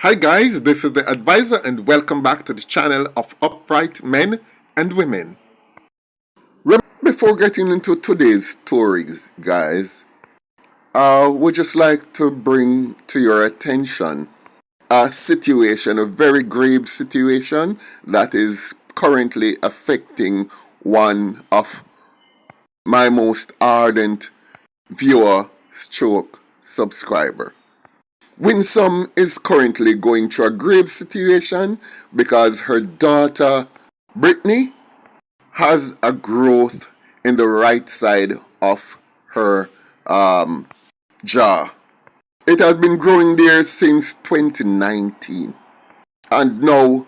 Hi guys, this is the advisor and welcome back to the channel of upright men and women. Before getting into today's stories, guys, I would just like to bring to your attention a situation, a very grave situation that is currently affecting one of my most ardent viewer stroke subscriber. Winsome is currently going through a grave situation because her daughter Brittany has a growth in the right side of her jaw. It has been growing there since 2019. And now,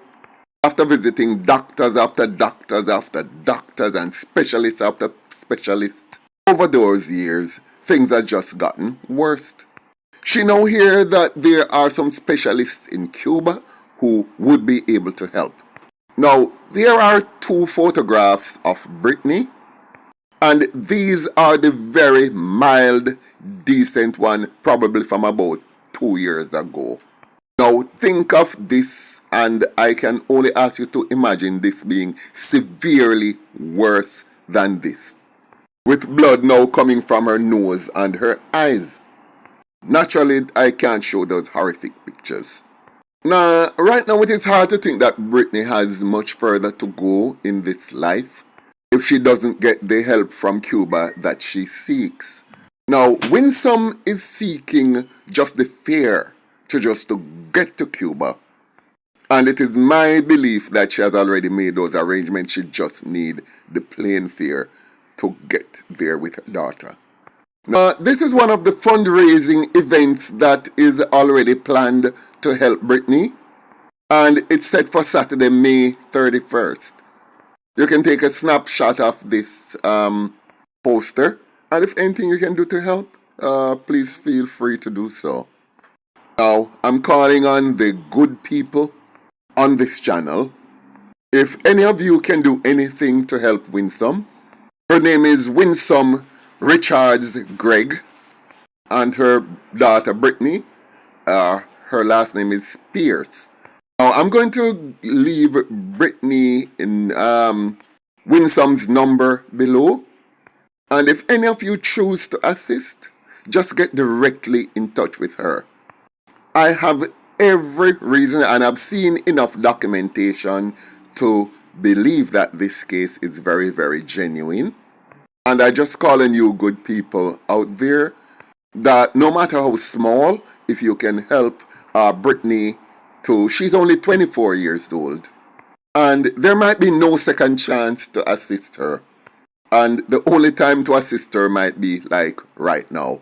after visiting doctors after doctors after doctors and specialists after specialists, over those years, things have just gotten worse. She now hears that there are some specialists in Cuba who would be able to help. Now, there are two photographs of Brittany, and these are the very mild, decent one, probably from about 2 years ago. Now, think of this, and I can only ask you to imagine this being severely worse than this, with blood now coming from her nose and her eyes. Naturally, I can't show those horrific pictures. Now, right now it is hard to think that Brittany has much further to go in this life if she doesn't get the help from Cuba that she seeks. Now, Winsome is seeking just the fare to get to Cuba. And it is my belief that she has already made those arrangements. She just needs the plane fare to get there with her daughter. Now, this is one of the fundraising events that is already planned to help Brittany, and it's set for Saturday, May 31st. You can take a snapshot of this poster, and if anything you can do to help, please feel free to do so. Now, I'm calling on the good people on this channel. If any of you can do anything to help Winsome, her name is Winsome Richards Gregg, and her daughter Brittany, her last name is Spears. Now I'm going to leave Brittany in Winsome's number below, and if any of you choose to assist, just get directly in touch with her. I have every reason, and I've seen enough documentation to believe that this case is very, very genuine. And I just calling you good people out there that no matter how small, if you can help Brittany she's only 24 years old. And there might be no second chance to assist her. And the only time to assist her might be like right now.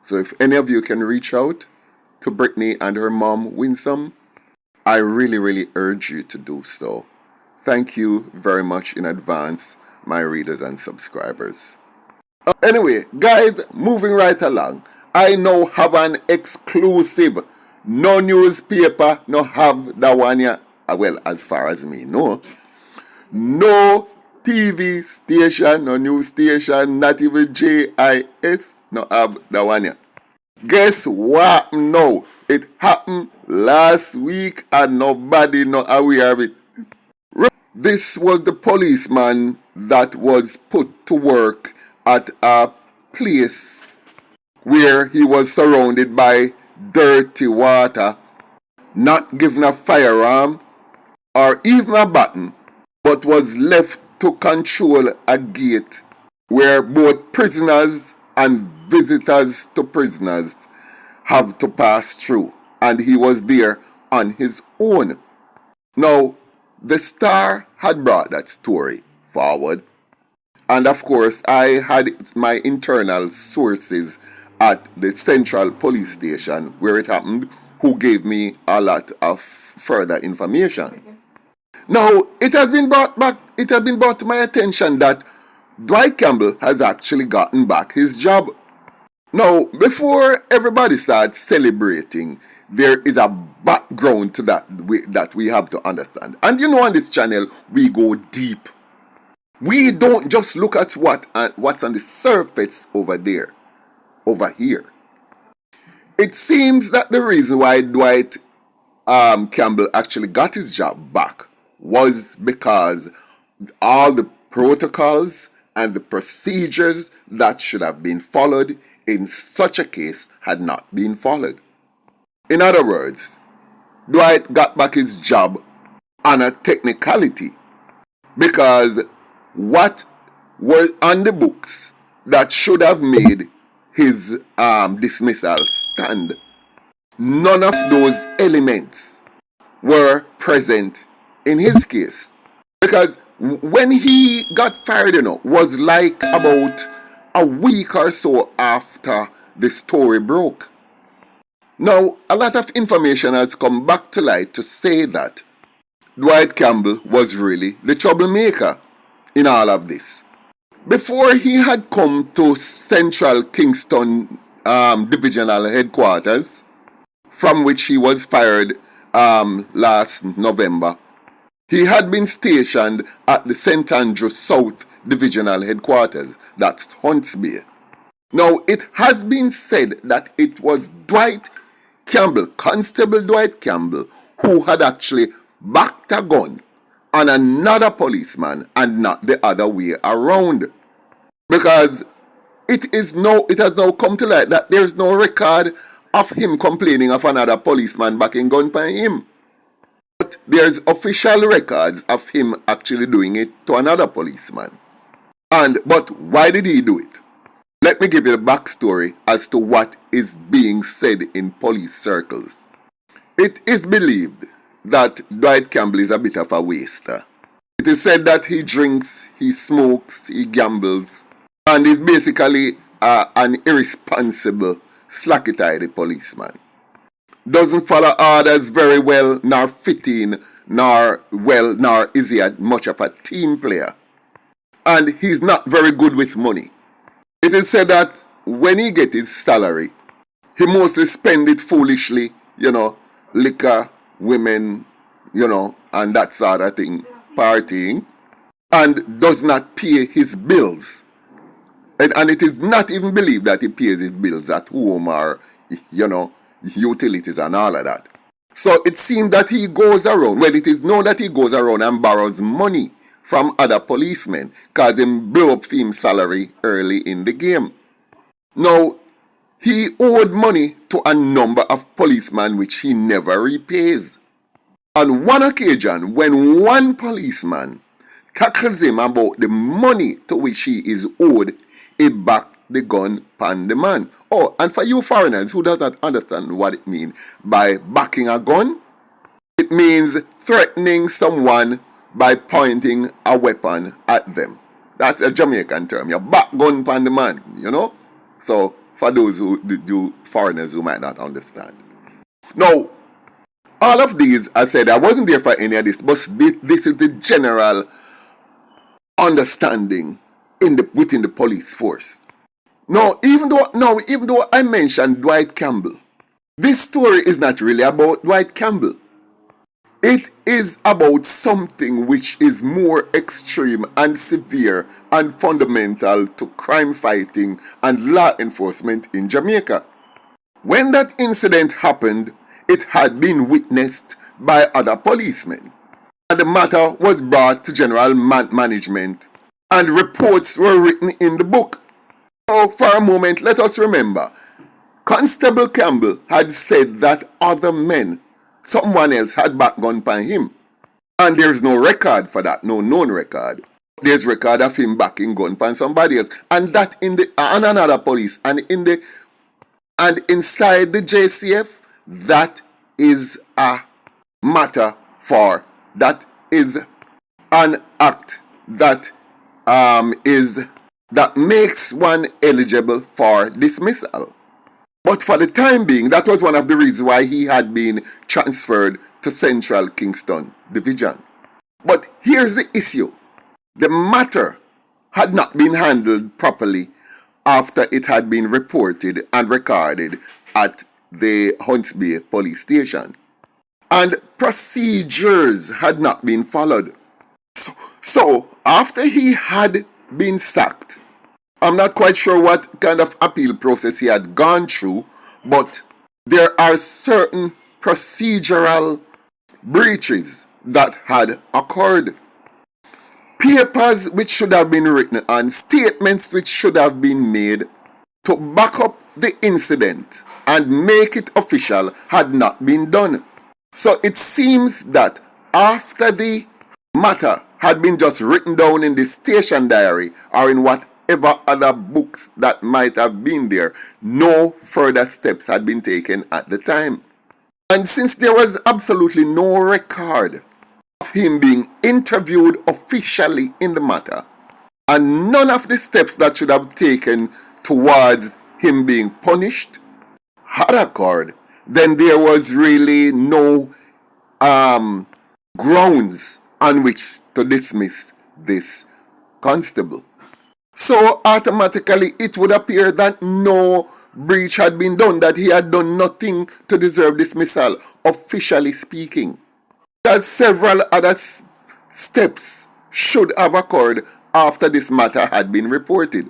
So if any of you can reach out to Brittany and her mom, Winsome, I really, really urge you to do so. Thank you very much in advance, my readers and subscribers. Anyway, guys, moving right along. I now have an exclusive. No newspaper, no have that one yet. Well, as far as me know. No TV station, no news station, not even JIS, no have that one yet. Guess what now? It happened last week and nobody no aware of it. This was the policeman that was put to work at a place where he was surrounded by dirty water, not given a firearm or even a button, but was left to control a gate where both prisoners and visitors to prisoners have to pass through, and he was there on his own. Now, the Star had brought that story forward, and of course I had my internal sources at the Central Police Station where it happened, who gave me a lot of further information. Now, it has been brought to my attention that Dwight Campbell has actually gotten back his job. Now, before everybody starts celebrating, there is a background to that we have to understand. And you know, on this channel, we go deep. We don't just look at what's on the surface over here. It seems that the reason why Dwight Campbell actually got his job back was because all the protocols and the procedures that should have been followed in such a case had not been followed. In other words, Dwight got back his job on a technicality because what were on the books that should have made his dismissal stand, none of those elements were present in his case. Because when he got fired, was like about a week or so after the story broke. Now, a lot of information has come back to light to say that Dwight Campbell was really the troublemaker in all of this. Before he had come to Central Kingston Divisional Headquarters, from which he was fired last November, he had been stationed at the St. Andrew South Divisional Headquarters, that's Hunts Bay. Now, it has been said that it was Dwight Campbell, Constable Dwight Campbell, who had actually backed a gun on another policeman and not the other way around. Because it has now come to light that there is no record of him complaining of another policeman backing gun by him. But there's official records of him actually doing it to another policeman. But why did he do it? Let me give you the backstory as to what is being said in police circles. It is believed that Dwight Campbell is a bit of a waster. It is said that he drinks, he smokes, he gambles, and is basically an irresponsible, slacky-tidy policeman. Doesn't follow orders very well, nor fit in, nor is he much of a team player. And he's not very good with money. It is said that when he gets his salary, he mostly spend it foolishly, liquor, women, and that sort of thing, partying, and does not pay his bills. And it is not even believed that he pays his bills at home or, utilities and all of that. So it seems that he goes around, it is known that he goes around and borrows money from other policemen because he blow up his salary early in the game. Now, he owed money to a number of policemen which he never repays. On one occasion, when one policeman tackles him about the money to which he is owed, he backed the gun pan the man. Oh, and for you foreigners who does not understand what it means by backing a gun, it means threatening someone by pointing a weapon at them. That's a Jamaican term. You back gun pan the man, So, for those foreigners who might not understand. Now, all of these, I said, I wasn't there for any of this, but this is the general understanding within the police force. Now, even though I mentioned Dwight Campbell, this story is not really about Dwight Campbell. It is about something which is more extreme and severe and fundamental to crime fighting and law enforcement in Jamaica. When that incident happened, it had been witnessed by other policemen, and the matter was brought to general management, and reports were written in the book. So for a moment, let us remember, Constable Campbell had said that other men, someone else, had backgun by him. And there's no record for that, no known record. There's record of him backing gun by somebody else. And that on another police and inside the JCF, that is a matter for, that is an act that makes one eligible for dismissal. But for the time being, that was one of the reasons why he had been transferred to Central Kingston Division. But here's the issue. The matter had not been handled properly after it had been reported and recorded at the Hunts Bay police station. And procedures had not been followed. So after he had been sacked, I'm not quite sure what kind of appeal process he had gone through, but there are certain procedural breaches that had occurred. Papers which should have been written and statements which should have been made to back up the incident and make it official had not been done. So it seems that after the matter had been just written down in the station diary or in whatever other books that might have been there, no further steps had been taken at the time. And since there was absolutely no record of him being interviewed officially in the matter, and none of the steps that should have taken towards him being punished had occurred, then there was really no grounds on which to dismiss this constable. So automatically it would appear that no breach had been done, that he had done nothing to deserve dismissal, officially speaking. That several other steps should have occurred after this matter had been reported.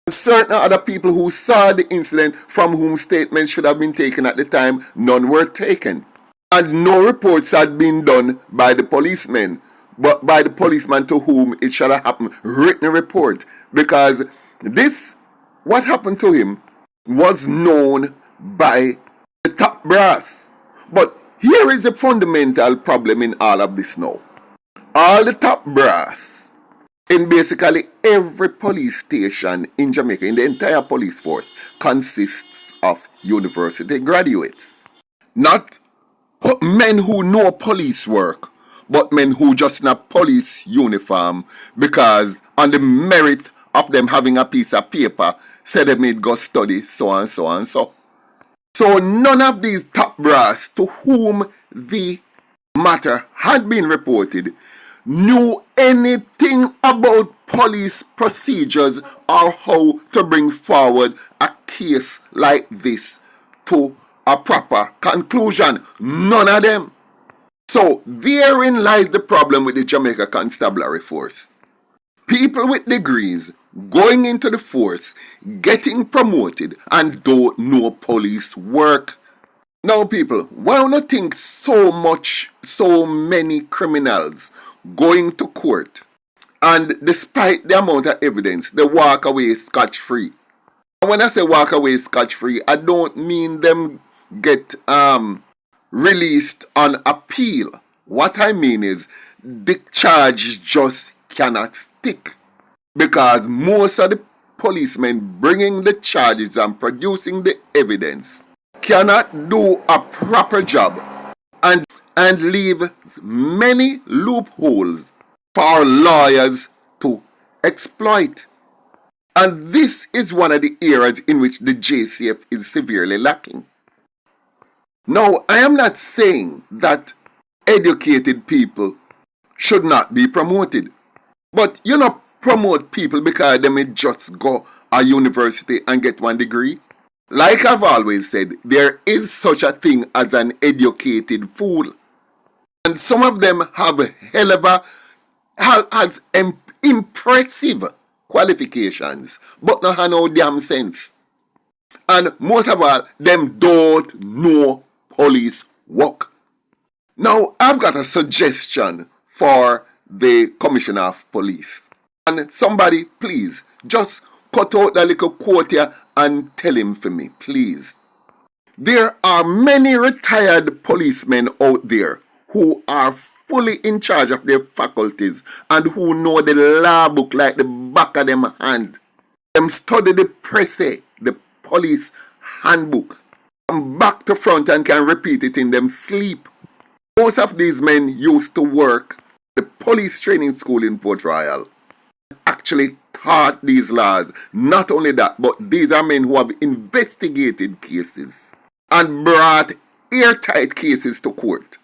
Certain other people who saw the incident, from whom statements should have been taken at the time, none were taken. And no reports had been done by the policemen, but by the policeman to whom it should have happened, written a report. Because this, what happened to him, was known by the top brass. But here is the fundamental problem in all of this now. All the top brass in basically every police station in Jamaica, in the entire police force, consists of university graduates. Not men who know police work, but men who just in a police uniform because on the merit of them having a piece of paper said they may go study so and so and so. So none of these top brass to whom the matter had been reported knew anything about police procedures or how to bring forward a case like this to a proper conclusion. None of them. So therein lies the problem with the Jamaica Constabulary Force. People with degrees going into the force, getting promoted, and don't know police work. Now people, why not think so many criminals going to court, and despite the amount of evidence, they walk away scotch-free? And when I say walk away scotch-free, I don't mean them get released on appeal. What I mean is the charge just cannot stick, because most of the policemen bringing the charges and producing the evidence cannot do a proper job and leave many loopholes for lawyers to exploit. And this is one of the areas in which the JCF is severely lacking. Now, I am not saying that educated people should not be promoted, but you know, promote people because they may just go a university and get one degree. Like I've always said, there is such a thing as an educated fool. And some of them have impressive qualifications, but not have no damn sense. And most of all, them don't know police work. Now, I've got a suggestion for the Commissioner of Police. And somebody, please, just cut out that little quote here and tell him for me, please. There are many retired policemen out there who are fully in charge of their faculties and who know the law book like the back of them hand. Them study the presse, the police handbook, from back to front and can repeat it in them sleep. Most of these men used to work at the police training school in Port Royal. Actually taught these laws. Not only that, but these are men who have investigated cases and brought airtight cases to court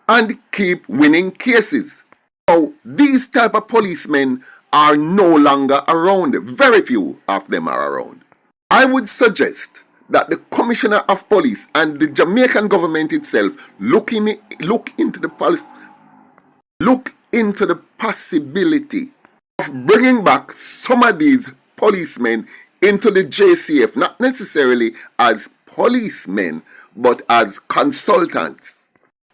and keep winning cases. Now, these type of policemen are no longer around. Very few of them are around. I would suggest that the Commissioner of Police and the Jamaican government itself look into the possibility of bringing back some of these policemen into the JCF, not necessarily as policemen, but as consultants,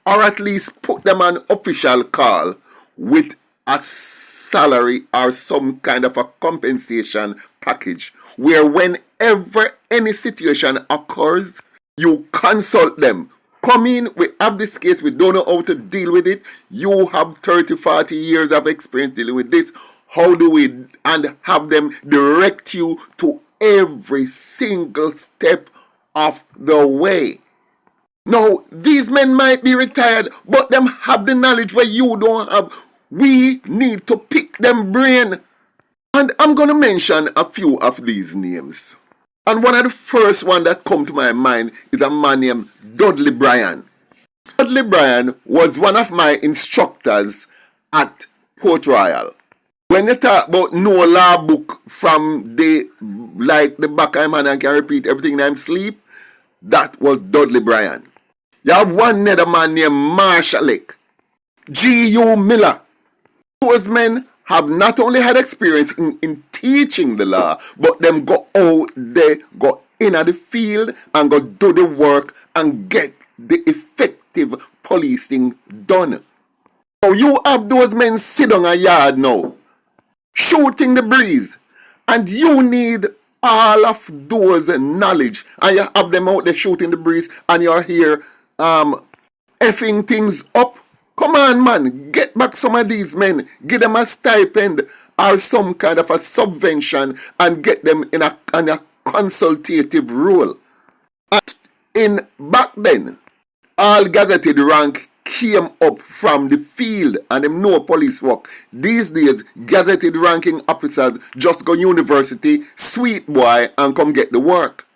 or at least put them on official call with a salary or some kind of a compensation package, where whenever any situation occurs, you consult them. Come in, we have this case, we don't know how to deal with it. You have 30, 40 years of experience dealing with this. How do we, and have them direct you to every single step of the way. Now, these men might be retired, but them have the knowledge where you don't have. We need to pick them brain. And I'm going to mention a few of these names. And one of the first one that come to my mind is a man named Dudley Bryan. Dudley Bryan was one of my instructors at Port Royal. When you talk about no law book from the back of my hand and can repeat everything in I'm sleep, that was Dudley Bryan. You have one other man named Marshall G.U. Miller. Those men have not only had experience in teaching the law, but them go out there, go in at the field and go do the work and get the effective policing done. So you have those men sit on a yard now, shooting the breeze, and you need all of those knowledge, and you have them out there shooting the breeze, and you're here effing things up. Come on, man, get back some of these men, give them a stipend or some kind of a subvention and get them in a consultative role. And back then, all gazetted rank came up from the field and them know police work. These days, gazetted ranking officers just go university, sweet boy, and come get the work.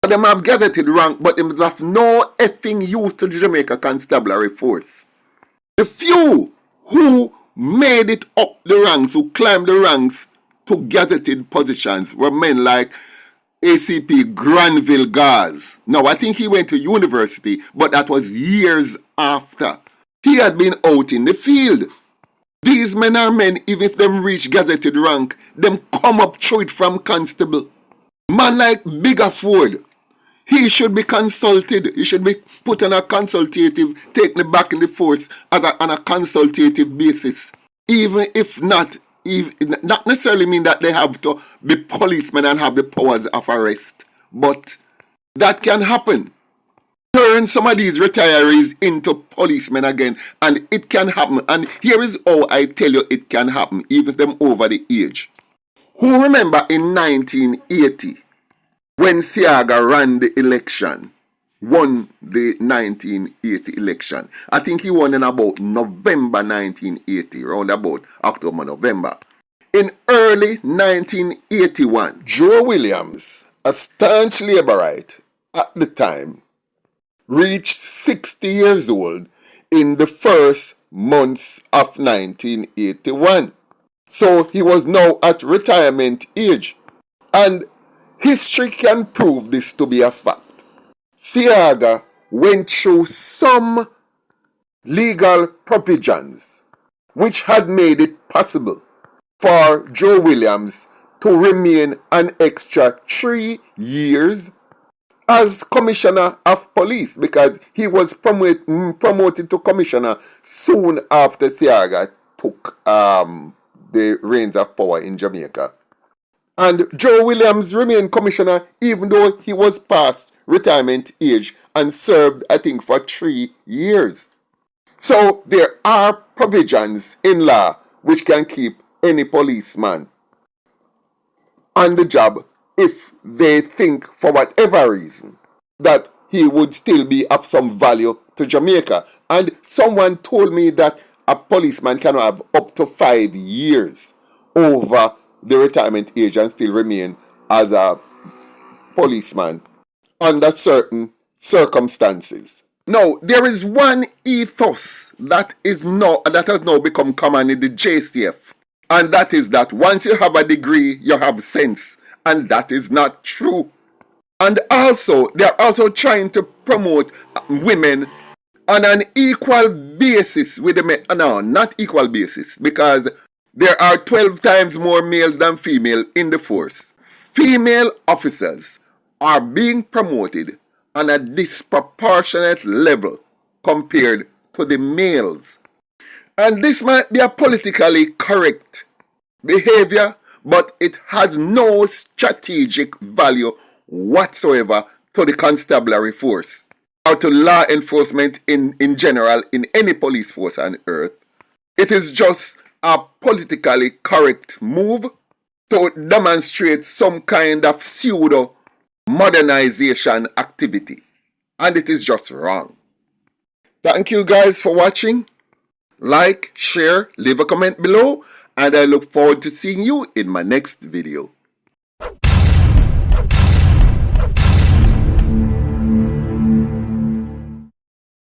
Them have gazetted rank, but them have no effing use to the Jamaica Constabulary Force. The few who made it up the ranks, who climbed the ranks to gazetted positions, were men like ACP Granville Gaz. Now, I think he went to university, but that was years after. He had been out in the field. These men are men, even if them reach gazetted rank, them come up through it from constable. Man like Bigger Ford, he should be consulted. He should be put on a consultative, taken back in the force on a consultative basis. Even if not necessarily mean that they have to be policemen and have the powers of arrest. But that can happen. Turn some of these retirees into policemen again, and it can happen. And here is how I tell you it can happen, even them over the age. Who remember in 1980, when Siaga ran the election, won the 1980 election? I think he won in about November 1980, around about October, November. In early 1981, Joe Williams, a staunch Labourite at the time, reached 60 years old in the first months of 1981. So he was now at retirement age. And history can prove this to be a fact. Siaga went through some legal provisions which had made it possible for Joe Williams to remain an extra 3 years as Commissioner of Police, because he was promoted to Commissioner soon after Siaga took the reins of power in Jamaica. And Joe Williams remained Commissioner even though he was past retirement age and served, I think, for 3 years. So there are provisions in law which can keep any policeman on the job if they think, for whatever reason, that he would still be of some value to Jamaica. And someone told me that a policeman can have up to 5 years over the retirement age and still remain as a policeman under certain circumstances. Now, there is one ethos that has now become common in the JCF, and that is that once you have a degree, you have sense, and that is not true. And also, they're also trying to promote women on an equal basis with the men. No, not equal basis, because there are 12 times more males than female in the force. Female officers are being promoted on a disproportionate level compared to the males. And this might be a politically correct behavior, but it has no strategic value whatsoever to the constabulary force or to law enforcement in general in any police force on earth. It is just a politically correct move to demonstrate some kind of pseudo modernization activity, and it is just wrong. Thank you guys for watching. Like, share, leave a comment below, and I look forward to seeing you in my next video.